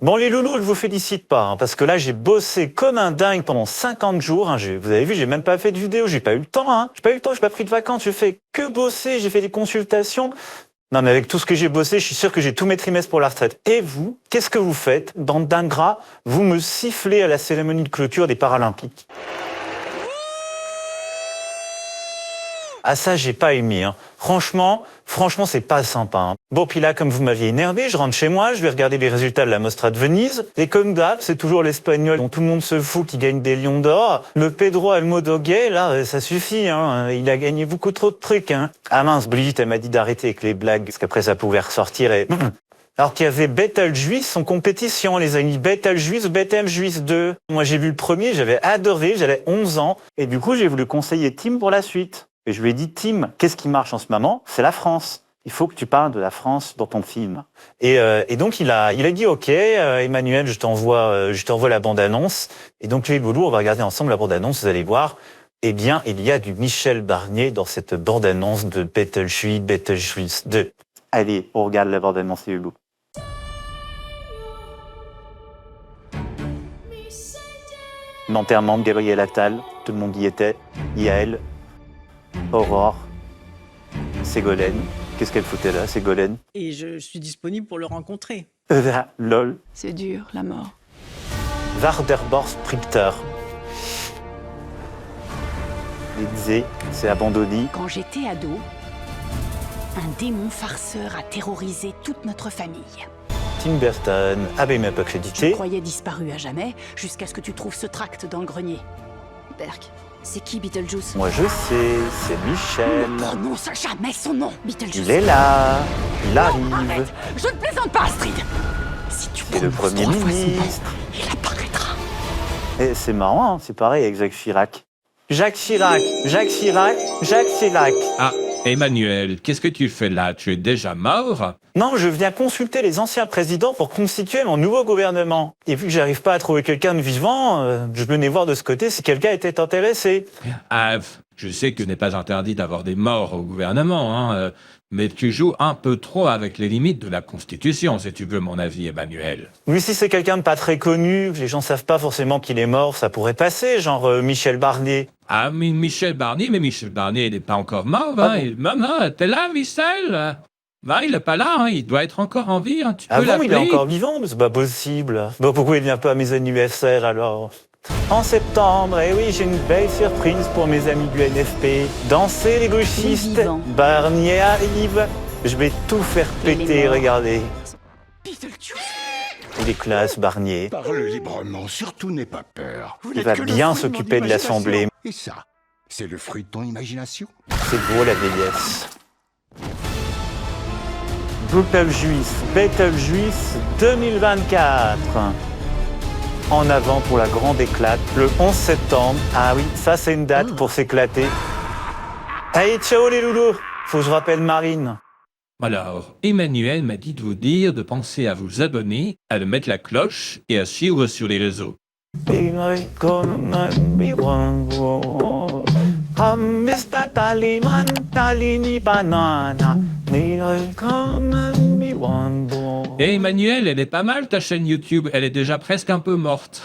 Bon, les loulous, je vous félicite pas, parce que là, j'ai bossé comme un dingue pendant 50 jours. Vous avez vu, j'ai même pas fait de vidéo, j'ai pas eu le temps. J'ai pas pris de vacances, je fais que bosser, j'ai fait des consultations. Non, mais avec tout ce que j'ai bossé, je suis sûr que j'ai tous mes trimestres pour la retraite. Et vous, qu'est-ce que vous faites, bande d'ingrats? Vous me sifflez à la cérémonie de clôture des Paralympiques. Ah ça, j'ai pas aimé. Franchement, c'est pas sympa. Bon, puis là, comme vous m'aviez énervé, je rentre chez moi, je vais regarder les résultats de la Mostra de Venise. Et comme d'hab, c'est toujours l'Espagnol dont tout le monde se fout qui gagne des lions d'or. Le Pedro Almodoguet, là, ça suffit. Il a gagné beaucoup trop de trucs. Ah mince, Brigitte, elle m'a dit d'arrêter avec les blagues, parce qu'après ça pouvait ressortir et... Alors qu'il y avait Betelgeuse en compétition, les amis. Betelgeuse ou Betelgeuse 2. Moi, j'ai vu le premier, j'avais adoré, j'avais 11 ans. Et du coup, j'ai voulu conseiller Tim pour la suite. Et je lui ai dit, Tim, qu'est-ce qui marche en ce moment? C'est la France. Il faut que tu parles de la France dans ton film. Et donc, il a dit, OK, Emmanuel, je t'envoie la bande-annonce. Et donc, lui et Loulou, on va regarder ensemble la bande-annonce, vous allez voir. Eh bien, il y a du Michel Barnier dans cette bande-annonce de Betelgeuse 2. Allez, on regarde la bande-annonce, Loulou. L'enterrement de Gabriel Attal, tout le monde y était. Yael, Aurore, Ségolène. Qu'est-ce qu'elle foutait là, Ségolène? Et je suis disponible pour le rencontrer. Lol. C'est dur, la mort. Waarderborst Prichter. L'Élysée, c'est abandonné. Quand j'étais ado, un démon farceur a terrorisé toute notre famille. Tim Burton, avait même pas Je crédité. croyais disparu à jamais, jusqu'à ce que tu trouves ce tract dans le grenier. Berk, c'est qui Beetlejuice? Moi je sais, c'est Michel. Ne prononce jamais son nom, Beetlejuice. Il est là, il Arrête, arrive. je ne plaisante pas, Astrid. Si tu C'est le prononces Premier 3 fois son nom, ministre. il apparaîtra. Et c'est marrant, c'est pareil avec Jacques Chirac. Jacques Chirac, Jacques Chirac, Jacques Chirac. Ah, Emmanuel, qu'est-ce que tu fais là? Tu es déjà mort? Non, je viens consulter les anciens présidents pour constituer mon nouveau gouvernement. Et vu que j'arrive pas à trouver quelqu'un de vivant, je venais voir de ce côté si quelqu'un était intéressé. Ah, je sais que ce n'est pas interdit d'avoir des morts au gouvernement, mais tu joues un peu trop avec les limites de la Constitution, si tu veux mon avis, Emmanuel. Oui, si c'est quelqu'un de pas très connu, les gens savent pas forcément qu'il est mort, ça pourrait passer, genre Michel Barnier. Ah, mais Michel Barnier, il n'est pas encore mort, Ah bon? Maman, t'es là, Michel? Il n'est pas là, il doit être encore en vie, tu Ah peux bon, l'appeler. il est encore vivant? Mais c'est pas possible. Bon, pourquoi il vient pas à mes anniversaires alors? En septembre, eh oui, j'ai une belle surprise pour mes amis du NFP. Dansez les gauchistes, vivants. Barnier arrive. Je vais tout faire Et les péter, morts. regardez. Beetlejuice. Il est classe, Barnier. Parle librement, surtout n'aie pas peur. Il va bien s'occuper de l'Assemblée. Et ça, c'est le fruit de ton imagination? C'est beau, la vieillesse. Betelgeuse 2024. En avant pour la grande éclate, le 11 septembre. Ah oui, ça c'est une date pour s'éclater. Allez, ciao les loulous. Faut que je rappelle Marine. Alors, Emmanuel m'a dit de vous dire de penser à vous abonner, à de mettre la cloche et à suivre sur les réseaux. Et Emmanuel, elle est pas mal ta chaîne YouTube, elle est déjà presque un peu morte.